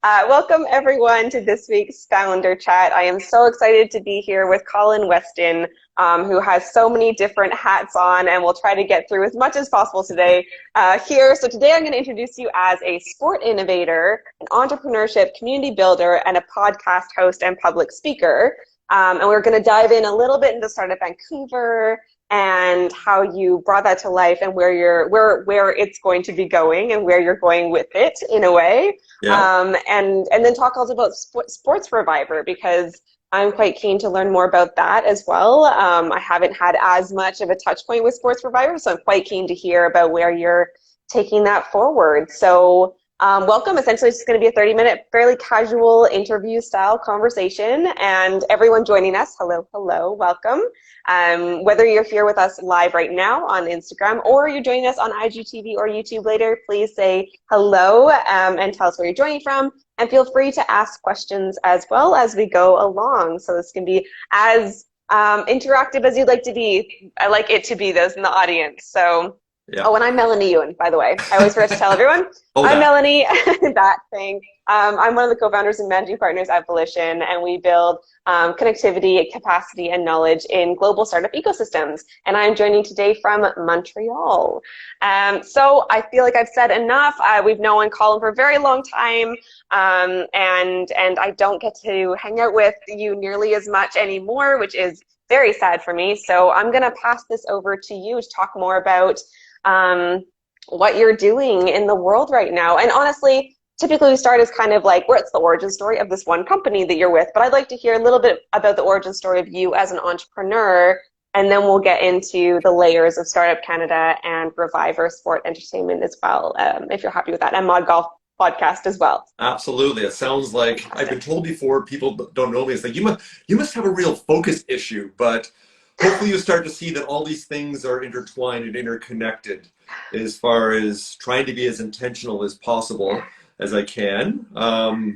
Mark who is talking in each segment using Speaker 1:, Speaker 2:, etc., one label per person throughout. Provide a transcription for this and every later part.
Speaker 1: Welcome everyone to this week's Founder Chat. I am so excited to be here with Colin Weston, who has so many different hats on, and we'll try to get through as much as possible today here. So today I'm going to introduce you as a sport innovator, an entrepreneurship community builder, and a podcast host and public speaker. And we're going to dive in a little bit into Startup Vancouver and how you brought that to life and where it's going to be going and where you're going with it in a way.
Speaker 2: Yeah.
Speaker 1: And then talk also about Sports Reviver, because I'm quite keen to learn more about that as well. I haven't had as much of a touch point with Sports Reviver, so I'm quite keen to hear about where you're taking that forward. So welcome. Essentially, it's going to be a 30-minute, fairly casual interview-style conversation, and everyone joining us, hello, welcome. Whether you're here with us live right now on Instagram or you're joining us on IGTV or YouTube later, please say hello and tell us where you're joining from, and feel free to ask questions as well as we go along. So this can be as interactive as you'd like to be. I like it to be, those in the audience. So.
Speaker 2: Yeah.
Speaker 1: Oh, and I'm Melanie Ewan, by the way. I always forget to tell everyone. I'm Melanie, that thing. I'm one of the co-founders and managing partners at Volition, and we build connectivity, capacity, and knowledge in global startup ecosystems. And I'm joining today from Montreal. So I feel like I've said enough. We've known Colin for a very long time, and I don't get to hang out with you nearly as much anymore, which is very sad for me. So I'm going to pass this over to you to talk more about what you're doing in the world right now. And honestly, typically we start as kind of like, what's the origin story of this one company that you're with? But I'd like to hear a little bit about the origin story of you as an entrepreneur, and then we'll get into the layers of Startup Canada and Reviver Sport Entertainment as well, if you're happy with that, and ModGolf Podcast as well.
Speaker 2: Absolutely. It sounds like I've been told before, people don't know me, it's like you must have a real focus issue, but hopefully you start to see that all these things are intertwined and interconnected as far as trying to be as intentional as possible as I can.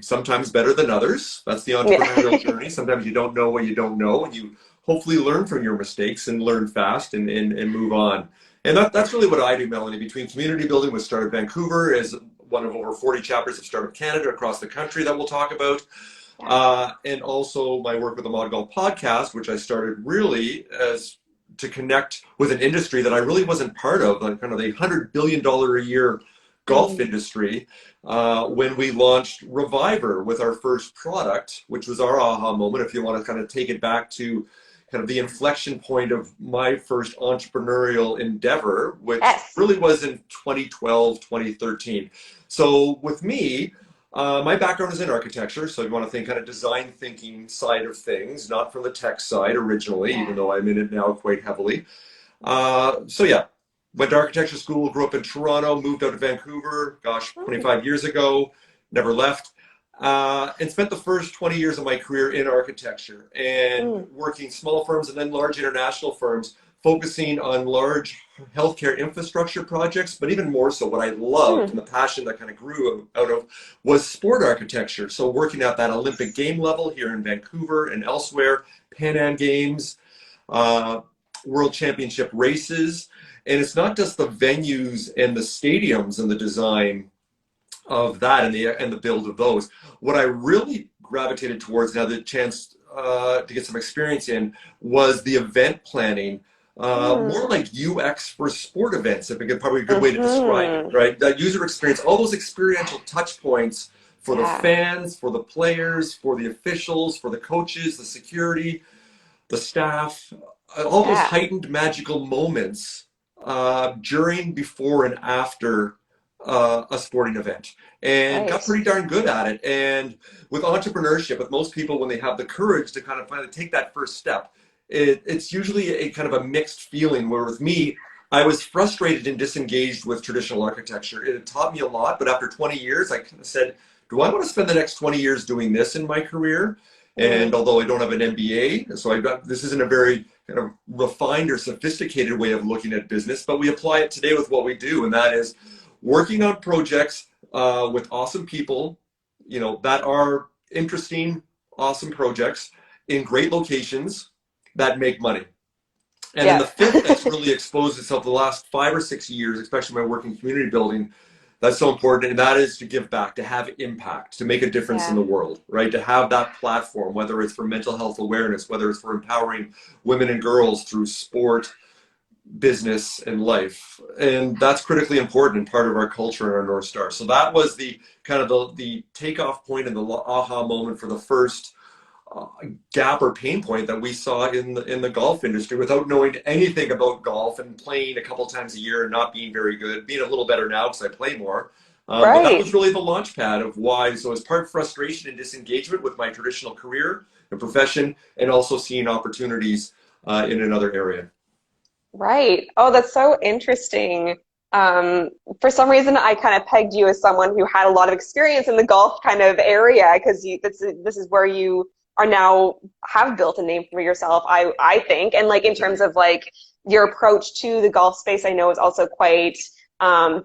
Speaker 2: Sometimes better than others. That's the entrepreneurial journey. Sometimes you don't know what you don't know, and you hopefully learn from your mistakes and learn fast and move on. And that's really what I do, Melanie, between community building with Startup Vancouver as one of over 40 chapters of Startup Canada across the country that we'll talk about. And also my work with the ModGolf Podcast, which I started really as to connect with an industry that I really wasn't part of, like kind of the $100 billion a year golf industry, when we launched Reviver with our first product, which was our aha moment, if you want to kind of take it back to kind of the inflection point of my first entrepreneurial endeavor, which really was in 2012, 2013. So with me, my background is in architecture, so you want to think kind of design thinking side of things, not from the tech side originally, even though I'm in it now quite heavily. So yeah, went to architecture school, grew up in Toronto, moved out to Vancouver, 25 years ago, never left, and spent the first 20 years of my career in architecture and working small firms and then large international firms, focusing on large healthcare infrastructure projects, but even more so what I loved and the passion that kind of grew out of was sport architecture. So working at that Olympic game level here in Vancouver and elsewhere, Pan Am Games, World Championship races. And it's not just the venues and the stadiums and the design of that and the build of those. What I really gravitated towards, now the chance to get some experience in, was the event planning. More like UX for sport events, I think it's probably a good way to describe it, right? That user experience, all those experiential touch points for the fans, for the players, for the officials, for the coaches, the security, the staff, all those heightened magical moments during, before, and after a sporting event, and got pretty darn good at it. And with entrepreneurship, with most people, when they have the courage to kind of finally take that first step, it's usually a kind of a mixed feeling, where with me, I was frustrated and disengaged with traditional architecture. It had taught me a lot, but after 20 years, I kind of said, do I want to spend the next 20 years doing this in my career? And although I don't have an MBA, so this isn't a very kind of refined or sophisticated way of looking at business, but we apply it today with what we do, and that is working on projects with awesome people, that are interesting, awesome projects in great locations that make money. And then the fifth that's really exposed itself the last 5 or 6 years, especially my work in community building, That's so important, and that is to give back, to have impact, to make a difference in
Speaker 1: Yeah.
Speaker 2: the world, right? To have that platform, whether it's for mental health awareness, whether it's for empowering women and girls through sport, business, and life. And that's critically important and part of our culture and our North Star. So that was the kind of the takeoff point and the aha moment for the first uh, gap or pain point that we saw in the golf industry without knowing anything about golf and playing a couple times a year and not being very good, being a little better now because I play more. But that was
Speaker 1: Right.
Speaker 2: really the launch pad of why. So it's part frustration and disengagement with my traditional career and profession, and also seeing opportunities in another area.
Speaker 1: Right. Oh, that's so interesting. Um, for some reason, I kind of pegged you as someone who had a lot of experience in the golf kind of area because this is where you are now have built a name for yourself, I think. And like in terms of like your approach to the golf space, I know is also quite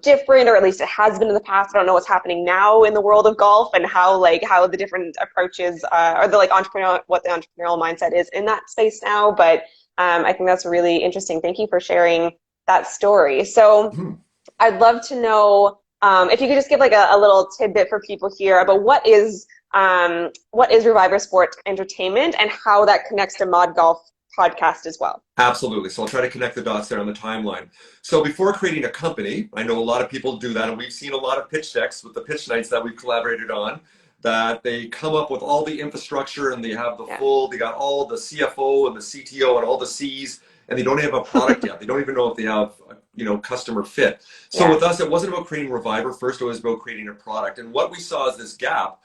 Speaker 1: different, or at least it has been in the past. I don't know what's happening now in the world of golf and how the different approaches or the like entrepreneurial what the entrepreneurial mindset is in that space now, but. I think that's really interesting. Thank you for sharing that story. So
Speaker 2: Mhm.
Speaker 1: I'd love to know if you could just give like a little tidbit for people here about what is Reviver Sport Entertainment and how that connects to ModGolf podcast as well.
Speaker 2: Absolutely. So I'll try to connect the dots there on the timeline. So before creating a company, I know a lot of people do that, and we've seen a lot of pitch decks with the pitch nights that we've collaborated on, that they come up with all the infrastructure and they have
Speaker 1: Yeah.
Speaker 2: they got all the CFO and the CTO and all the C's, and they don't have a product yet. They don't even know if they have, customer fit. So
Speaker 1: Yeah.
Speaker 2: with us, it wasn't about creating Reviver first, it was about creating a product. And what we saw is this gap,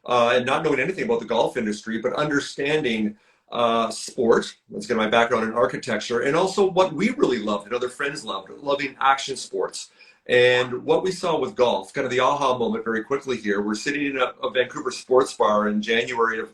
Speaker 2: and not knowing anything about the golf industry, but understanding sport. Let's get my background in architecture, and also what we really loved and other friends loved, loving action sports. And what we saw with golf, kind of the aha moment very quickly here, we're sitting in a Vancouver sports bar in January of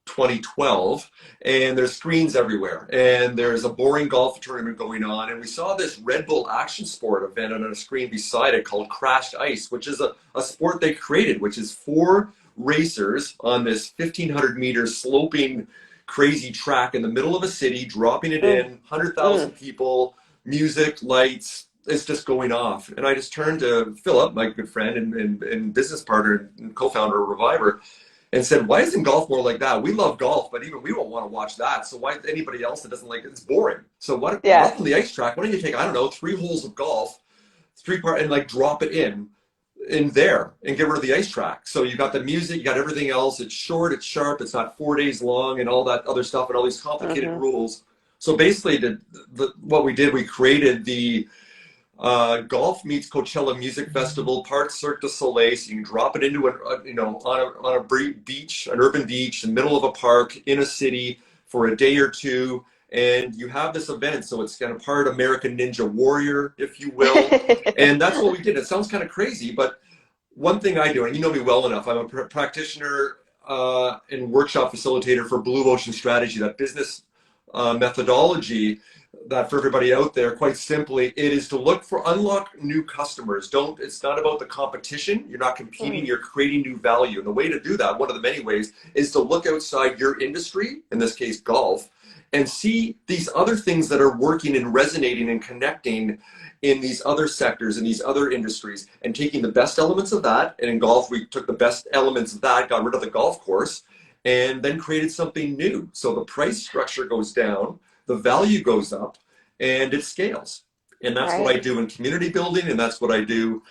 Speaker 2: 2012, and there's screens everywhere, and there's a boring golf tournament going on, and we saw this Red Bull action sport event on a screen beside it called Crashed Ice, which is a sport they created, which is four racers on this 1,500 meter sloping crazy track in the middle of a city, dropping it
Speaker 1: Mm,
Speaker 2: in, 100,000
Speaker 1: mm,
Speaker 2: people, music, lights, it's just going off. And I just turned to Philip, my good friend and business partner and co-founder of Reviver, and said, why isn't golf more like that? We love golf, but even we don't want to watch that. So why anybody else that doesn't like it? It's boring. So what, we're
Speaker 1: yeah.
Speaker 2: up on the ice track. Why don't you take, I don't know, 3 holes of golf, and like drop it in there and get rid of the ice track. So you got the music, you got everything else. It's short, it's sharp, it's not 4 days long, and all that other stuff, and all these complicated
Speaker 1: Hmm.
Speaker 2: rules. So basically, what we did, we created the golf meets Coachella Music Festival, part Cirque du Soleil. So you can drop it into on a beach, an urban beach, in the middle of a park in a city for a day or two, and you have this event. So it's kind of part American Ninja Warrior, if you will, and that's what we did. It sounds kind of crazy, but one thing I do, and you know me well enough, I'm a practitioner and workshop facilitator for Blue Ocean Strategy, that business methodology that for everybody out there, quite simply, it is to unlock new customers. It's not about the competition. You're not competing,
Speaker 1: Mm,
Speaker 2: you're creating new value. And the way to do that, one of the many ways, is to look outside your industry, in this case, golf, and see these other things that are working and resonating and connecting in these other sectors, in these other industries, and taking the best elements of that. And in golf, we took the best elements of that, got rid of the golf course, and then created something new. So the price structure goes down, the value goes up, and it scales. And that's what I
Speaker 1: right.
Speaker 2: do in community building, and that's what I do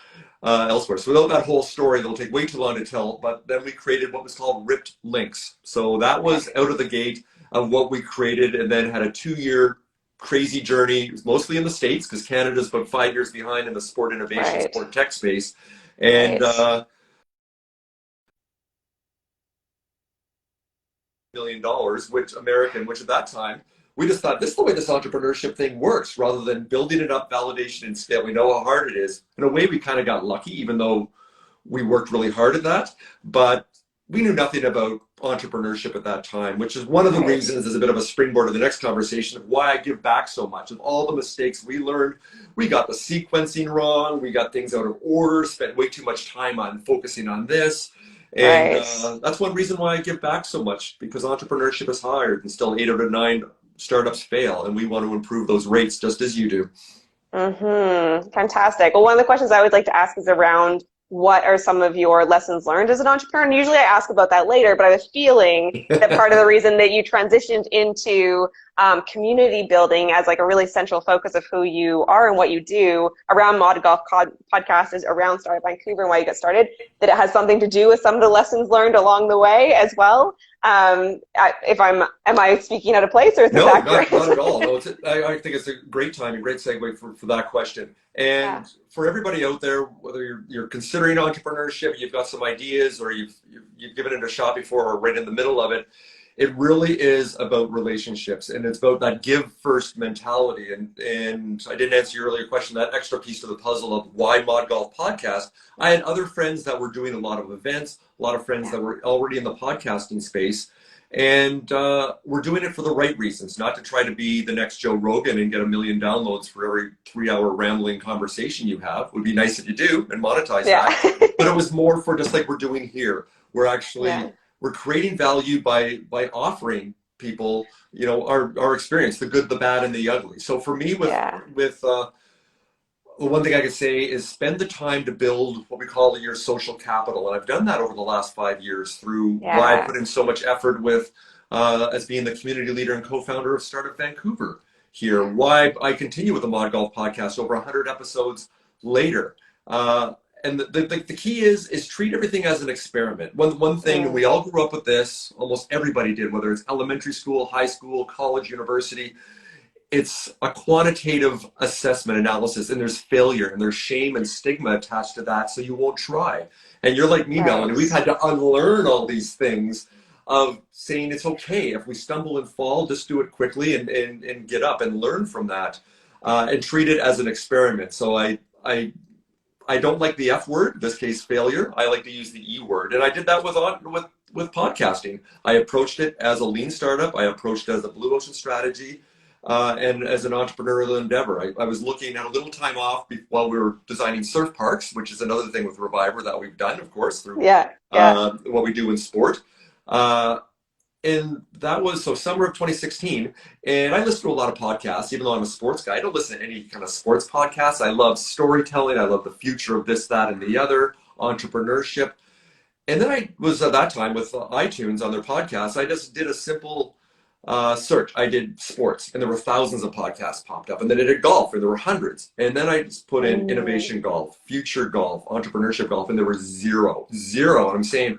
Speaker 2: elsewhere. So without that whole story, that'll take way too long to tell, but then we created what was called Ripped Links. So that
Speaker 1: Okay.
Speaker 2: was out of the gate of what we created, and then had a 2 year crazy journey. It was mostly in the States, because Canada's about 5 years behind in the sport innovation,
Speaker 1: Right.
Speaker 2: sport tech space. And
Speaker 1: Right.
Speaker 2: $1 million, which at that time, we just thought this is the way this entrepreneurship thing works, rather than building it up, validation and scale. We know how hard it is. In a way, we kind of got lucky, even though we worked really hard at that. But we knew nothing about entrepreneurship at that time, which is one of the
Speaker 1: Right.
Speaker 2: reasons, as a bit of a springboard to the next conversation, of why I give back so much. Of all the mistakes we learned, we got the sequencing wrong, we got things out of order, spent way too much time on focusing on this. And
Speaker 1: Right.
Speaker 2: that's one reason why I give back so much, because entrepreneurship is hard, and still 8 out of 9 startups fail, and we want to improve those rates just as you do.
Speaker 1: Fantastic. Well, one of the questions I would like to ask is around what are some of your lessons learned as an entrepreneur? And usually I ask about that later, but I was feeling that part of the reason that you transitioned into community building as like a really central focus of who you are and what you do around ModGolf Podcast is around Startup Vancouver and why you got started, that it has something to do with some of the lessons learned along the way as well. Am I speaking out of place, or is this accurate?
Speaker 2: Not at all. No, I think it's a great time and great segue for that question. And for everybody out there, whether you're considering entrepreneurship, you've got some ideas, or you've given it a shot before, or right in the middle of it, it really is about relationships, and it's about that give first mentality. And I didn't answer your earlier question, that extra piece to the puzzle of why ModGolf Podcast. I had other friends that were doing a lot of events, a lot of friends that were already in the podcasting space. And we're doing it for the right reasons, not to try to be the next Joe Rogan and get 1 million downloads for every 3-hour rambling conversation you have. It would be nice if you do and monetize that. But it was more for just like we're doing here. We're actually, we're creating value by offering people, you know, our experience, the good, the bad, and the ugly. So for me, with the one thing I could say is spend the time to build what we call your social capital. And I've done that over the last 5 years through why I put in so much effort with as being the community leader and co-founder of Startup Vancouver here. Why I continue with the ModGolf Podcast over 100 episodes later. And the key is treat everything as an experiment. One thing, and we all grew up with this, almost everybody did, whether it's elementary school, high school, college, university, it's a quantitative assessment analysis, and there's failure and there's shame and stigma attached to that, so you won't try. And you're like me, Melanie, we've had to unlearn all these things of saying it's okay if we stumble and fall, just do it quickly and get up and learn from that, and treat it as an experiment. So I don't like the F word, in this case failure. I like to use the E word, and I did that with podcasting. I approached it as a lean startup. I approached it as a blue ocean strategy. And as an entrepreneurial endeavor, I was looking at a little time off while we were designing surf parks, which is another thing with Reviver that we've done, of course, through what we do in sport. And that was summer of 2016. And I listen to a lot of podcasts, even though I'm a sports guy. I don't listen to any kind of sports podcasts. I love storytelling. I love the future of this, that, and the other, entrepreneurship. And then I was at that time with iTunes on their podcasts. I just did a simple search. I did sports, and there were thousands of podcasts popped up. And then I did golf, and there were hundreds. And then I just put in innovation golf, future golf, entrepreneurship golf, and there were zero. And I'm saying,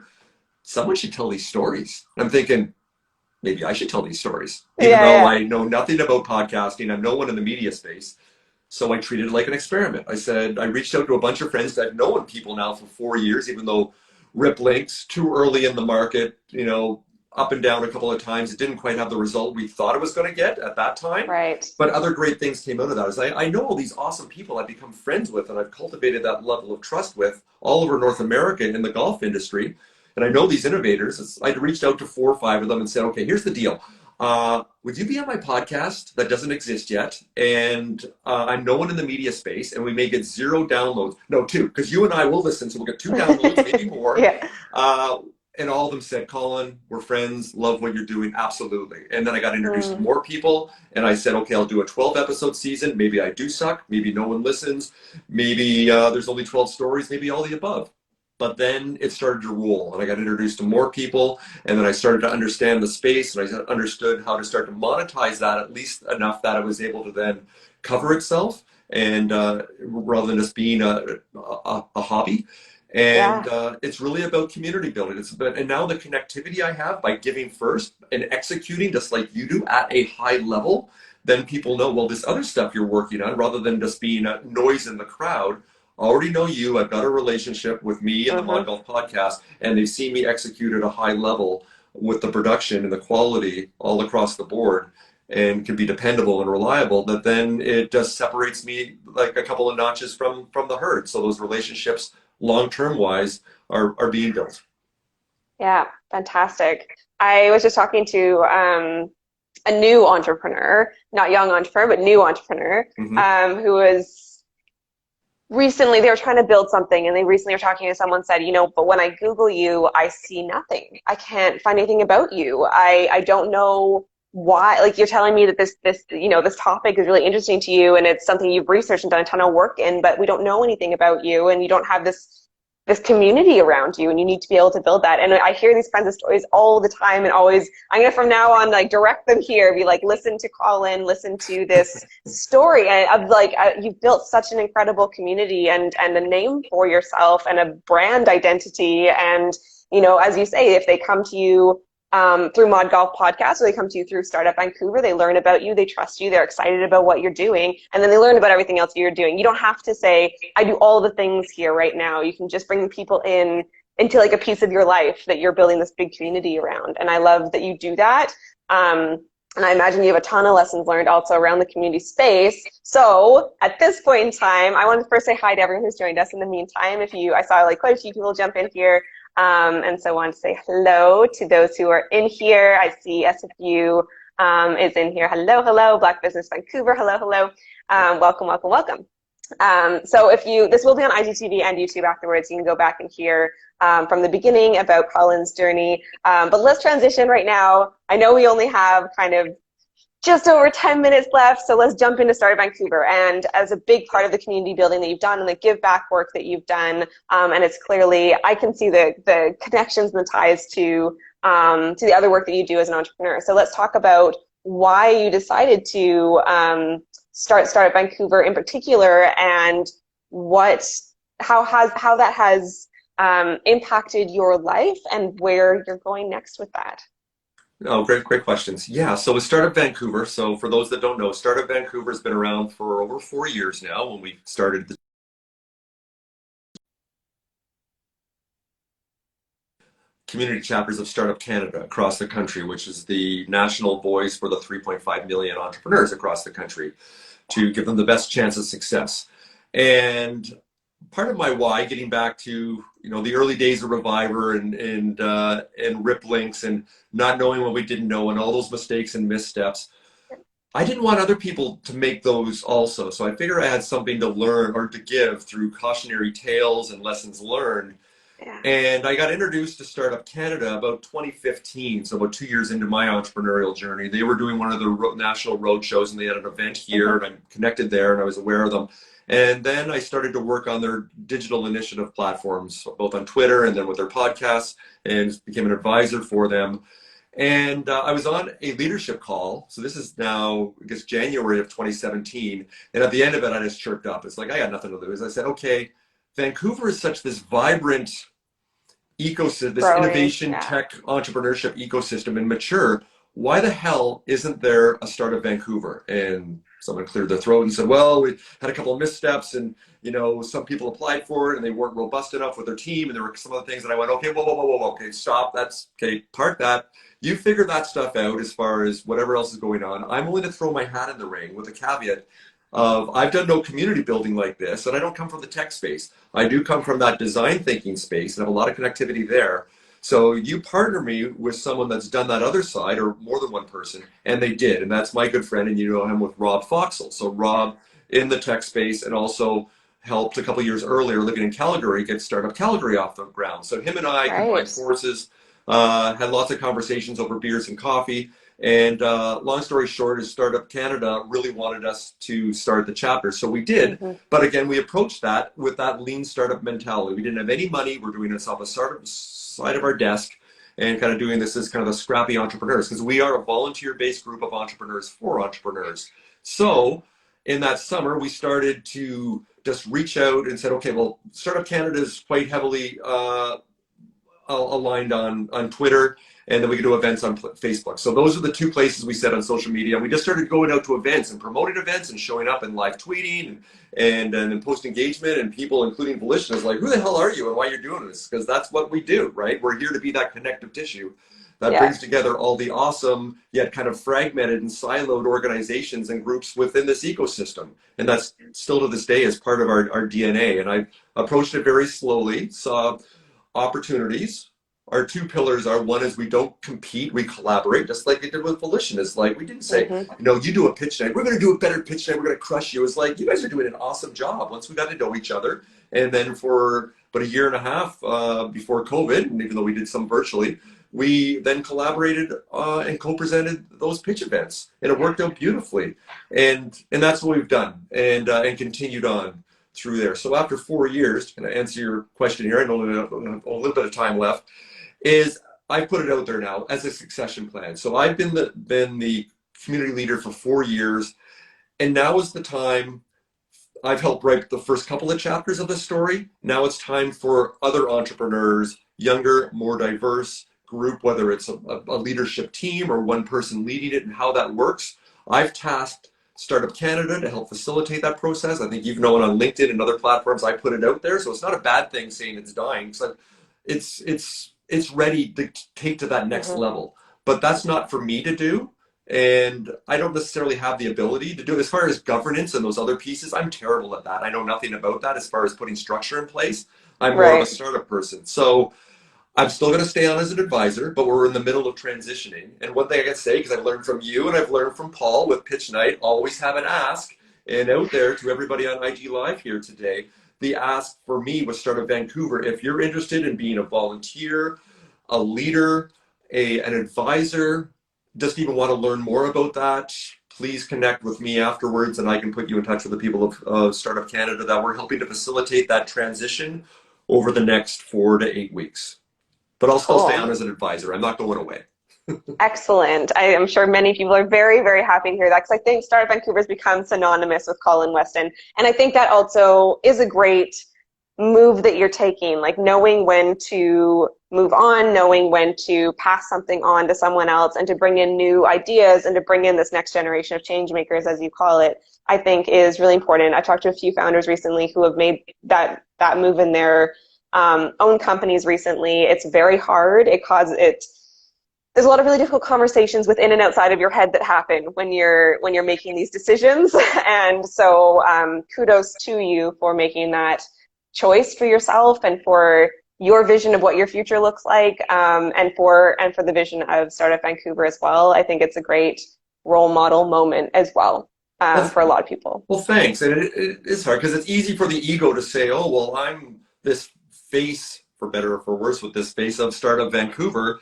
Speaker 2: someone should tell these stories. And I'm thinking, maybe I should tell these stories, even though I know nothing about podcasting. I'm no one in the media space. So I treated it like an experiment. I reached out to a bunch of friends that I've known people now for 4 years, even though Rip Links, too early in the market, you know, up and down a couple of times. It didn't quite have the result we thought it was going to get at that time.
Speaker 1: Right.
Speaker 2: But other great things came out of that. I know all these awesome people I've become friends with, and I've cultivated that level of trust with all over North America in the golf industry. And I know these innovators. I reached out to 4 or 5 of them and said, okay, here's the deal. Would you be on my podcast that doesn't exist yet? And I'm no one in the media space, and we may get 0 downloads. No, 2, because you and I will listen, so we'll get 2 downloads, maybe more. And all of them said, Colin, we're friends, love what you're doing, absolutely. And then I got introduced to more people, and I said, okay, I'll do a 12-episode season. Maybe I do suck. Maybe no one listens. Maybe there's only 12 stories, maybe all the above. But then it started to roll, and I got introduced to more people, and then I started to understand the space, and I understood how to start to monetize that, at least enough that I was able to then cover itself, and rather than just being a hobby. And it's really about community building. And now the connectivity I have by giving first and executing just like you do at a high level, then people know, well, this other stuff you're working on, rather than just being a noise in the crowd, I already know you. I've got a relationship with me and the ModGolf Podcast, and they've seen me execute at a high level with the production and the quality all across the board, and can be dependable and reliable, that then it just separates me like a couple of notches from the herd. So those relationships, long-term wise, are being built. Yeah,
Speaker 1: fantastic. I was just talking to a new entrepreneur, not young entrepreneur, but new entrepreneur, who was recently, they were trying to build something, and they recently were talking to someone, said, you know, but when I Google you, I see nothing. I can't find anything about you. I don't know why, like you're telling me that this this topic is really interesting to you and it's something you've researched and done a ton of work in, but we don't know anything about you and you don't have this community around you, and you need to be able to build that. And I hear these kinds of stories all the time, and always, I'm gonna from now on like direct them here, be like, listen to Colin, listen to this story of like you've built such an incredible community and a name for yourself and a brand identity. And as you say, if they come to you through ModGolf Podcast, or they come to you through Startup Vancouver, they learn about you, they trust you, they're excited about what you're doing, and then they learn about everything else you're doing. You don't have to say, I do all the things here right now. You can just bring people into like a piece of your life that you're building this big community around. And I love that you do that. And I imagine you have a ton of lessons learned also around the community space. So at this point in time, I want to first say hi to everyone who's joined us. In the meantime, I saw like quite a few people jump in here. And so I want to say hello to those who are in here. I see SFU is in here. Hello. Black Business Vancouver. Hello. Welcome. So this will be on IGTV and YouTube afterwards. You can go back and hear from the beginning about Colin's journey. But let's transition right now. I know we only have kind of just over 10 minutes left, so let's jump into Startup Vancouver. And as a big part of the community building that you've done and the give back work that you've done, and it's clearly, I can see the connections and the ties to the other work that you do as an entrepreneur. So let's talk about why you decided to start Startup Vancouver in particular, and how that has impacted your life and where you're going next with that.
Speaker 2: Oh, great questions. Yeah, so with Startup Vancouver, so for those that don't know, Startup Vancouver has been around for over 4 years now. When we started the community chapters of Startup Canada across the country, which is the national voice for the 3.5 million entrepreneurs across the country, to give them the best chance of success. And part of my why, getting back to the early days of Reviver and Rip Links and not knowing what we didn't know and all those mistakes and missteps, I didn't want other people to make those also. So I figured I had something to learn or to give through cautionary tales and lessons learned. Yeah. And I got introduced to Startup Canada about 2015, so about 2 years into my entrepreneurial journey. They were doing one of the national road shows, and they had an event here, and I connected there, and I was aware of them. And then I started to work on their digital initiative platforms, both on Twitter and then with their podcasts, and became an advisor for them. And I was on a leadership call. So this is now, I guess, January of 2017. And at the end of it, I just chirped up. It's like, I got nothing to lose. I said, okay, Vancouver is such this vibrant ecosystem, this innovation, tech, entrepreneurship ecosystem, and mature. Why the hell isn't there a Startup Vancouver? And someone cleared their throat and said, well, we had a couple of missteps, and some people applied for it and they weren't robust enough with their team, and there were some other things. And I went, okay, whoa, okay, stop. That's okay. Park that. You figure that stuff out as far as whatever else is going on. I'm willing to throw my hat in the ring with a caveat of I've done no community building like this, and I don't come from the tech space. I do come from that design thinking space and have a lot of connectivity there. So you partner me with someone that's done that other side, or more than one person, and they did. And that's my good friend, and you know him with Rob Foxall. So Rob in the tech space, and also helped a couple years earlier, living in Calgary, get Startup Calgary off the ground. So him and I combined forces, had lots of conversations over beers and coffee. And long story short is Startup Canada really wanted us to start the chapter. So we did. Mm-hmm. But again, we approached that with that lean startup mentality. We didn't have any money. We're doing this off a startup side of our desk and kind of doing this as kind of the scrappy entrepreneurs, because we are a volunteer-based group of entrepreneurs for entrepreneurs. So in that summer, we started to just reach out and said, okay, well, Startup Canada is quite heavily aligned on Twitter, and then we could do events on Facebook. So those are the two places we said on social media. We just started going out to events and promoting events and showing up and live tweeting and then post engagement, and people, including Volition, is like, who the hell are you and why you're doing this? Because that's what we do, right? We're here to be that connective tissue that brings together all the awesome yet kind of fragmented and siloed organizations and groups within this ecosystem. And that's still to this day is part of our DNA. And I approached it very slowly, saw opportunities. Our two pillars are, one is we don't compete, we collaborate, just like we did with Volition. It's like, we didn't say, you do a pitch night, we're going to do a better pitch night, we're going to crush you. It's like, you guys are doing an awesome job. Once we got to know each other, and then for about a year and a half before COVID, and even though we did some virtually, we then collaborated and co-presented those pitch events, and it worked out beautifully. And that's what we've done, and continued on through there. So after 4 years, can I answer your question here? I know we have a little bit of time left. Is I put it out there now as a succession plan. So I've been the community leader for 4 years, and now is the time. I've helped write the first couple of chapters of the story. Now it's time for other entrepreneurs, younger, more diverse group, whether it's a leadership team or one person leading it, and how that works. I've tasked Startup Canada to help facilitate that process. I think you've known on LinkedIn and other platforms, I put it out there. So it's not a bad thing saying it's dying. So it's ready to take to that next level. But that's not for me to do. And I don't necessarily have the ability to do it. As far as governance and those other pieces, I'm terrible at that. I know nothing about that as far as putting structure in place. I'm more of a startup person. So I'm still going to stay on as an advisor, but we're in the middle of transitioning. And one thing I can say, because I've learned from you and I've learned from Paul with Pitch Night, always have an ask. And out there to everybody on IG Live here today, the ask for me was Startup Vancouver. If you're interested in being a volunteer, a leader, an advisor, just even want to learn more about that, please connect with me afterwards, and I can put you in touch with the people of Startup Canada that we're helping to facilitate that transition over the next 4 to 8 weeks. But I'll still stay on as an advisor. I'm not going away.
Speaker 1: Excellent. I am sure many people are very, very happy to hear that, because I think Startup Vancouver has become synonymous with Colin Weston. And I think that also is a great move that you're taking, like knowing when to move on, knowing when to pass something on to someone else, and to bring in new ideas and to bring in this next generation of change makers, as you call it, I think is really important. I talked to a few founders recently who have made that move in their own companies recently. It's very hard. There's a lot of really difficult conversations within and outside of your head that happen when you're making these decisions. And so kudos to you for making that choice for yourself and for your vision of what your future looks like, and for the vision of Startup Vancouver as well. I think it's a great role model moment as well for a lot of people.
Speaker 2: Well, thanks. And it is hard because it's easy for the ego to say, oh, well, I'm this face, for better or for worse, with this face of Startup Vancouver.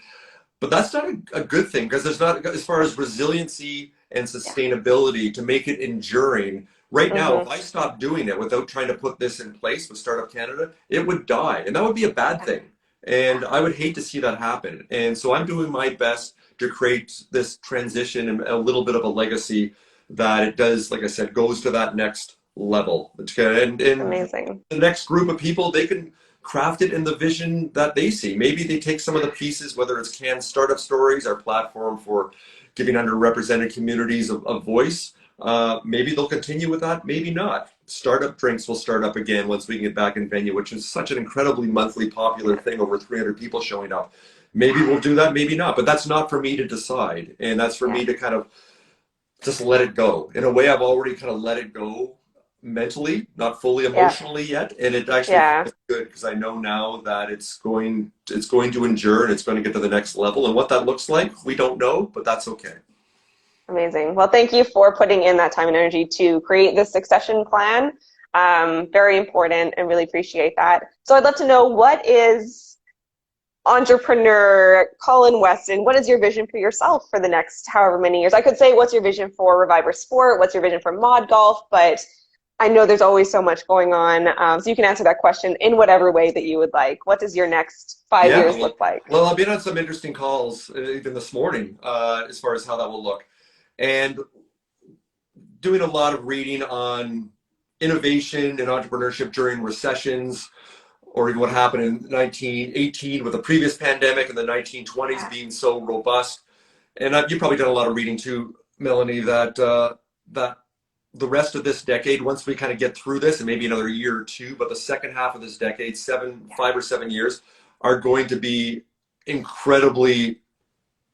Speaker 2: But that's not a good thing, because there's not, as far as resiliency and sustainability to make it enduring. Right now, if I stopped doing it without trying to put this in place with Startup Canada, it would die. And that would be a bad thing. And I would hate to see that happen. And so I'm doing my best to create this transition and a little bit of a legacy that it does, like I said, goes to that next level. And
Speaker 1: amazing.
Speaker 2: The next group of people, they can craft it in the vision that they see. Maybe they take some of the pieces, whether it's Canned Startup Stories, our platform for giving underrepresented communities a voice. Maybe they'll continue with that, maybe not. Startup Drinks will start up again once we can get back in venue, which is such an incredibly monthly popular thing, over 300 people showing up. Maybe we'll do that, maybe not, but that's not for me to decide. And that's for me to kind of just let it go. In a way, I've already kind of let it go mentally, not fully emotionally yet. And it actually feels good, because I know now that it's going to endure and it's going to get to the next level. And what that looks like, we don't know, but that's okay.
Speaker 1: Amazing. Well, thank you for putting in that time and energy to create this succession plan. Very important, and really appreciate that. So I'd love to know, what is entrepreneur Colin Weston? What is your vision for yourself for the next however many years? I could say, what's your vision for Reviver Sport? What's your vision for ModGolf? But I know there's always so much going on. So you can answer that question in whatever way that you would like. What does your next 5 years look like?
Speaker 2: Well, I've been on some interesting calls even this morning as far as how that will look. And doing a lot of reading on innovation and entrepreneurship during recessions, or even what happened in 1918 with the previous pandemic, and the 1920s being so robust. And you've probably done a lot of reading too, Melanie, that the rest of this decade, once we kind of get through this, and maybe another year or two, but the second half of this decade, 5 or 7 years, are going to be incredibly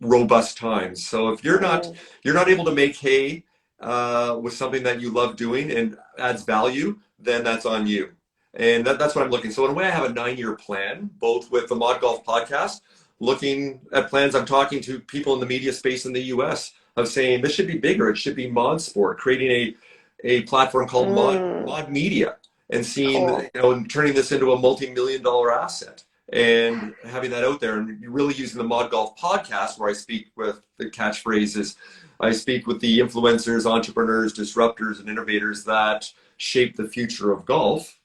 Speaker 2: robust times. So if you're not able to make hay with something that you love doing and adds value, then that's on you. And that's what I'm looking. So in a way, I have a 9-year plan, both with the ModGolf Podcast, looking at plans. I'm talking to people in the media space in the US of saying this should be bigger. It should be Mod Sport, creating a platform called Mod Media, and seeing, and turning this into a multi-million-dollar asset. and having that out there, and really using the ModGolf podcast, where I speak with the catchphrases. I speak with the influencers, entrepreneurs, disruptors, and innovators that shape the future of golf,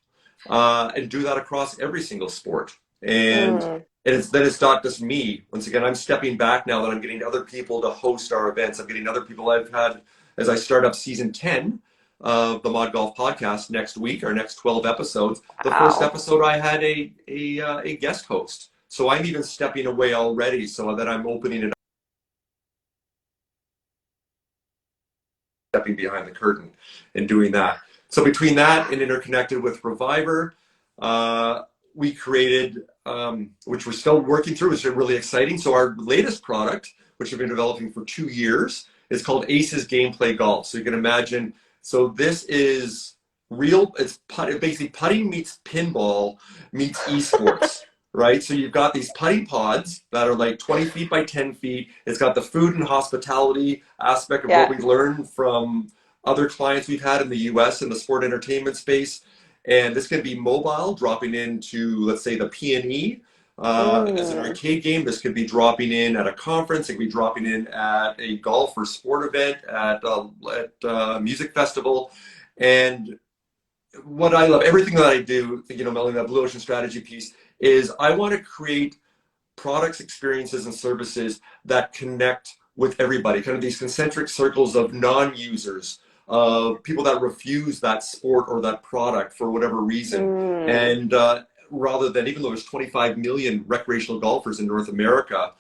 Speaker 2: and do that across every single sport. And it's not just me. Once again, I'm stepping back now that I'm getting other people to host our events. I'm getting other people. I've had, as I start up season 10 of the ModGolf podcast next week, our next 12 episodes. The first episode I had a guest host. So I'm even stepping away already so that I'm opening it up, stepping behind the curtain and doing that. So between that and interconnected with Reviver, we created, which we're still working through, which is really exciting. So our latest product, which we've been developing for 2 years, is called Aces Gameplay Golf. So you can imagine, so this is real, it's basically putting meets pinball meets esports, right? So you've got these putting pods that are like 20 feet by 10 feet. It's got the food and hospitality aspect of what we've learned from other clients we've had in the US in the sport entertainment space. And this can be mobile, dropping into, let's say, the P&E. As an arcade game, this could be dropping in at a conference. It could be dropping in at a golf or sport event, at a music festival. And what I love, everything that I do, you know, Melanie, that Blue Ocean strategy piece, is I want to create products, experiences, and services that connect with everybody, kind of these concentric circles of non-users, of people that refuse that sport or that product for whatever reason. And rather than, even though there's 25 million recreational golfers in North America,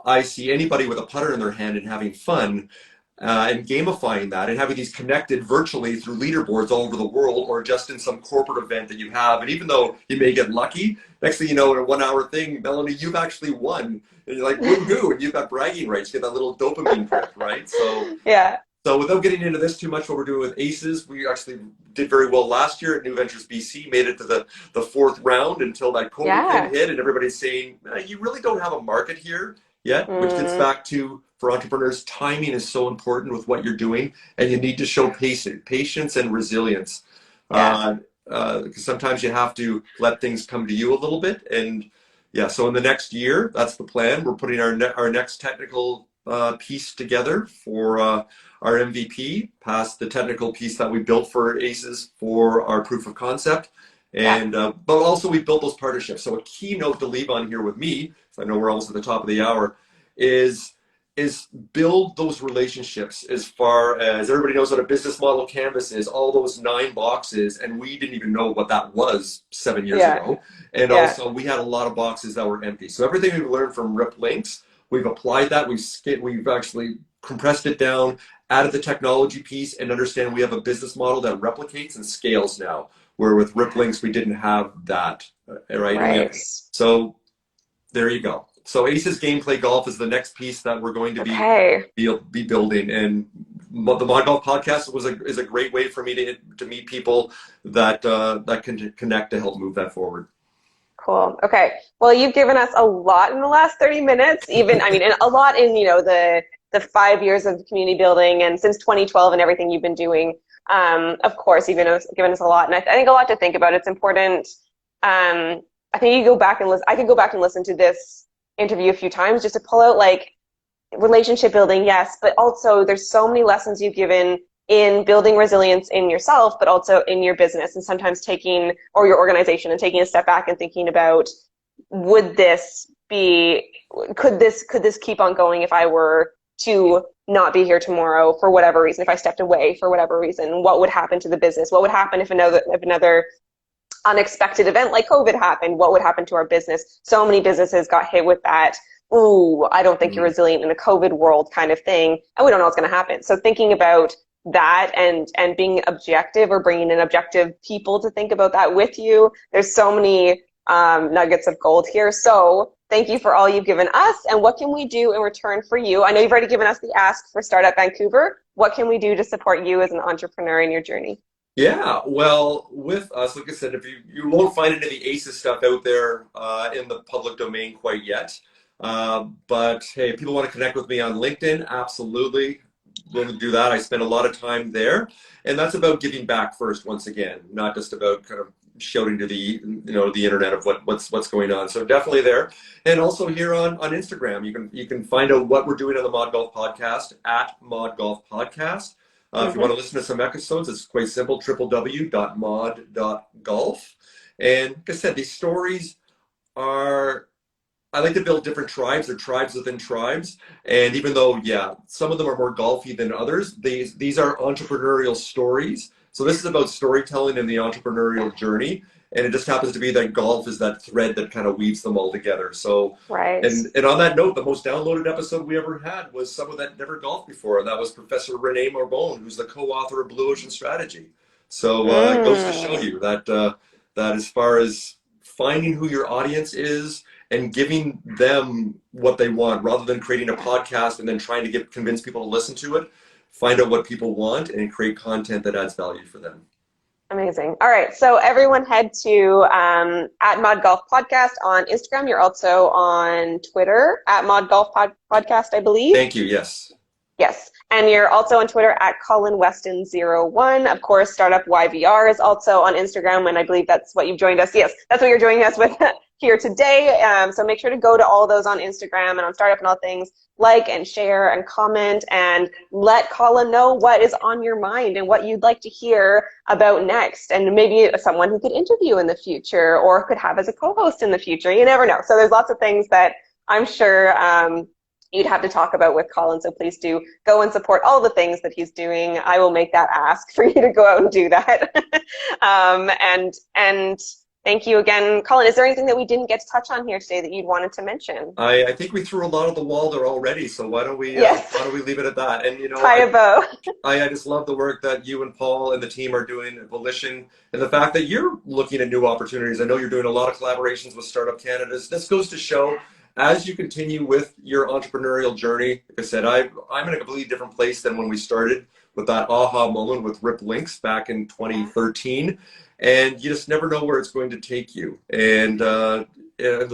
Speaker 2: I see anybody with a putter in their hand and having fun, and gamifying that and having these connected virtually through leaderboards all over the world, or just in some corporate event that you have. And even though you may get lucky, next thing you know, in a 1 hour thing, Melanie, you've actually won. And you're like, woohoo, and you've got bragging rights. You get that little dopamine trip, right? So So without getting into this too much, what we're doing with Aces, we actually did very well last year at New Ventures BC, made it to the fourth round until that COVID thing hit, and everybody's saying, you really don't have a market here yet, which gets back to, for entrepreneurs, timing is so important with what you're doing, and you need to show patience and resilience. Because sometimes you have to let things come to you a little bit. And so in the next year, that's the plan. We're putting our next technical piece together for our MVP, past the technical piece that we built for Aces for our proof of concept. And but also we built those partnerships. So a keynote to leave on here with me, so I know we're almost at the top of the hour, is build those relationships. As far as everybody knows what a business model canvas is, all those 9 boxes, and we didn't even know what that was 7 years ago. And also we had a lot of boxes that were empty. So everything we've learned from Rip Links, we've applied that. We've actually compressed it down, added the technology piece, and understand we have a business model that replicates and scales now, where with Rip Links we didn't have that, right? So there you go. So Aces Gameplay Golf is the next piece that we're going to be building, and the ModGolf podcast is a great way for me to meet people that can connect to help move that forward.
Speaker 1: Cool. Okay. Well, you've given us a lot in the last 30 minutes. Even, I mean, a lot in, you know, the 5 years of community building, and since 2012 and everything you've been doing. Of course, you've given us a lot, and I think a lot to think about. It's important. I think you go back and listen. I could go back and listen to this interview a few times just to pull out, like, relationship building, yes, but also there's so many lessons you've given in building resilience in yourself, but also in your business, and sometimes or your organization, and taking a step back and thinking about, could this keep on going if I were to not be here tomorrow for whatever reason, if I stepped away for whatever reason, what would happen to the business? What would happen if another unexpected event like COVID happened? What would happen to our business? So many businesses got hit with that, ooh, I don't think you're resilient in a COVID world kind of thing, and we don't know what's going to happen. So thinking about that and being objective, or bringing in objective people to think about that with you, there's so many nuggets of gold here. So thank you for all you've given us. And what can we do in return for you? I know you've already given us the ask for Startup Vancouver. What can we do to support you as an entrepreneur in your journey?
Speaker 2: Yeah, well, with us, like I said, if you won't find any of the Aces stuff out there in the public domain quite yet. But hey, if people want to connect with me on LinkedIn, absolutely willing to do that. I spend a lot of time there, and that's about giving back first, once again, not just about kind of shouting to the the internet of what's going on. So definitely there, and also here on Instagram, you can find out what we're doing on the ModGolf Podcast at ModGolf Podcast. If you want to listen to some episodes, it's quite simple: www.mod.golf. And like I said, these stories are. I like to build different tribes or tribes within tribes. And even though, yeah, some of them are more golfy than others, these are entrepreneurial stories. So this is about storytelling in the entrepreneurial journey. And it just happens to be that golf is that thread that kind of weaves them all together. So,
Speaker 1: right.
Speaker 2: And on that note, the most downloaded episode we ever had was someone that never golfed before. And that was Professor Renee Marbone, who's the co-author of Blue Ocean Strategy. So it goes to show you that, that as far as finding who your audience is, and giving them what they want rather than creating a podcast and then trying to convince people to listen to it. Find out what people want and create content that adds value for them.
Speaker 1: Amazing. All right. So everyone head to at ModGolf Podcast on Instagram. You're also on Twitter at ModGolf Podcast, I believe.
Speaker 2: Thank you. Yes.
Speaker 1: Yes. And you're also on Twitter at Colin Weston01. Of course, Startup YVR is also on Instagram, and I believe that's what you've joined us. Yes, that's what you're joining us with here today. So make sure to go to all those on Instagram and on Startup and All Things. Like and share and comment and let Colin know what is on your mind and what you'd like to hear about next. And maybe someone who could interview in the future or could have as a co-host in the future. You never know. So there's lots of things that I'm sure you'd have to talk about with Colin, so please do go and support all the things that he's doing. I will make that ask for you to go out and do that. And thank you again, Colin. Is there anything that we didn't get to touch on here today that you'd wanted to mention?
Speaker 2: I think we threw a lot of the wall there already, so why don't we leave it at that? And
Speaker 1: tie a bow.
Speaker 2: I just love the work that you and Paul and the team are doing at Volition, and the fact that you're looking at new opportunities. I know you're doing a lot of collaborations with Startup Canada. This goes to show, as you continue with your entrepreneurial journey, like I said, I'm in a completely different place than when we started with that aha moment with Rip Links back in 2013. And you just never know where it's going to take you. And the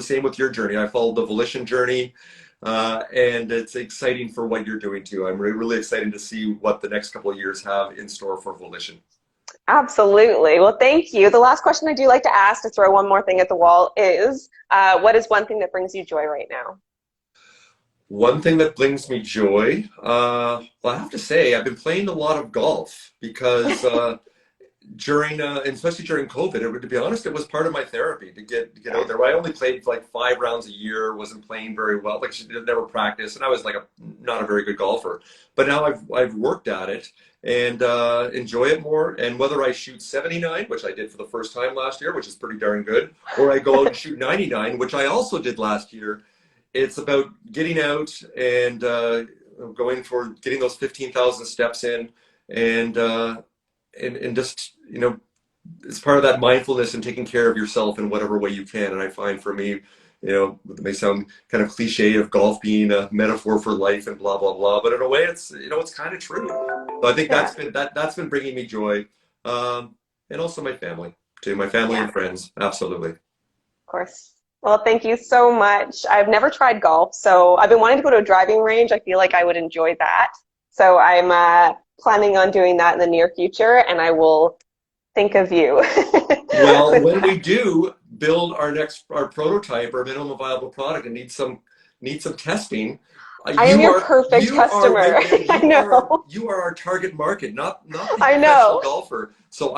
Speaker 2: same with your journey. I followed the Volition journey, and it's exciting for what you're doing too. I'm really excited to see what the next couple of years have in store for Volition.
Speaker 1: Absolutely. Well, thank you. The last question I do like to ask, to throw one more thing at the wall, is what is one thing that brings you joy right now?
Speaker 2: One thing that brings me joy, well, I have to say, I've been playing a lot of golf because during, especially during COVID, to be honest, it was part of my therapy to get out there. I only played like 5 rounds a year, wasn't playing very well, like never practiced, and I was like not a very good golfer. But now I've worked at it and enjoy it more. And whether I shoot 79, which I did for the first time last year, which is pretty darn good, or I go out and shoot 99, which I also did last year, it's about getting out and going for getting those 15,000 steps in, and just, it's part of that mindfulness and taking care of yourself in whatever way you can. And I find for me, it may sound kind of cliche of golf being a metaphor for life and blah, blah, blah, but in a way it's, it's kind of true. So I think that's been bringing me joy. And also my family too, my family and friends. Absolutely. Of
Speaker 1: course. Well, thank you so much. I've never tried golf, so I've been wanting to go to a driving range. I feel like I would enjoy that. So I'm planning on doing that in the near future, and I will think of you.
Speaker 2: Well, when we do build our prototype, our minimum viable product, and need some testing,
Speaker 1: I am your perfect customer. I know.
Speaker 2: You are our target market, not the
Speaker 1: I know.
Speaker 2: golfer. So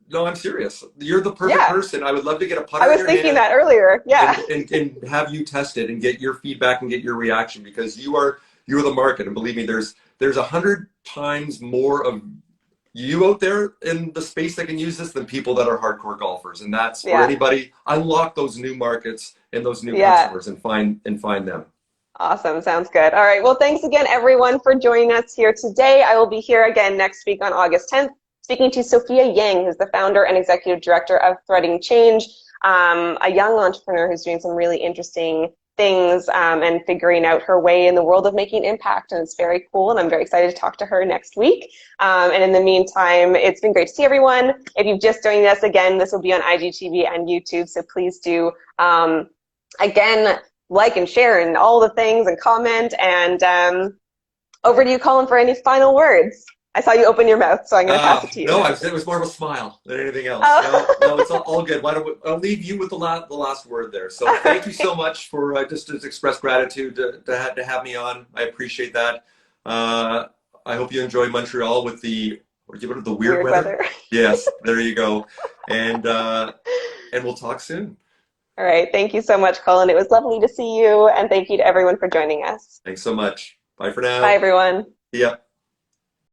Speaker 2: no, I'm serious. You're the perfect person. I would love to get a putter.
Speaker 1: I was thinking that earlier. Yeah.
Speaker 2: And have you test it and get your feedback and get your reaction, because you're the market. And believe me, there's 100 times more of you out there in the space that can use this than people that are hardcore golfers. And that's for anybody. Unlock those new markets and those new customers and find them.
Speaker 1: Awesome. Sounds good. All right. Well, thanks again, everyone, for joining us here today. I will be here again next week on August 10th, speaking to Sophia Yang, who's the founder and executive director of Threading Change, a young entrepreneur who's doing some really interesting things and figuring out her way in the world of making impact. And it's very cool. And I'm very excited to talk to her next week. And in the meantime, it's been great to see everyone. If you've just joined us again, this will be on IGTV and YouTube. So please do, again, like and share and all the things and comment. And over to you, Colin, for any final words. I saw you open your mouth, so I'm going to pass it to you.
Speaker 2: No, it was more of a smile than anything else.
Speaker 1: Oh.
Speaker 2: No, it's all good. I'll leave you with the last word there. So thank you so much for just to express gratitude to have me on. I appreciate that. I hope you enjoy Montreal with the weird weather. Yes, there you go. And we'll talk soon.
Speaker 1: All right. Thank you so much, Colin. It was lovely to see you. And thank you to everyone for joining us.
Speaker 2: Thanks so much. Bye for now.
Speaker 1: Bye, everyone.
Speaker 2: Yeah.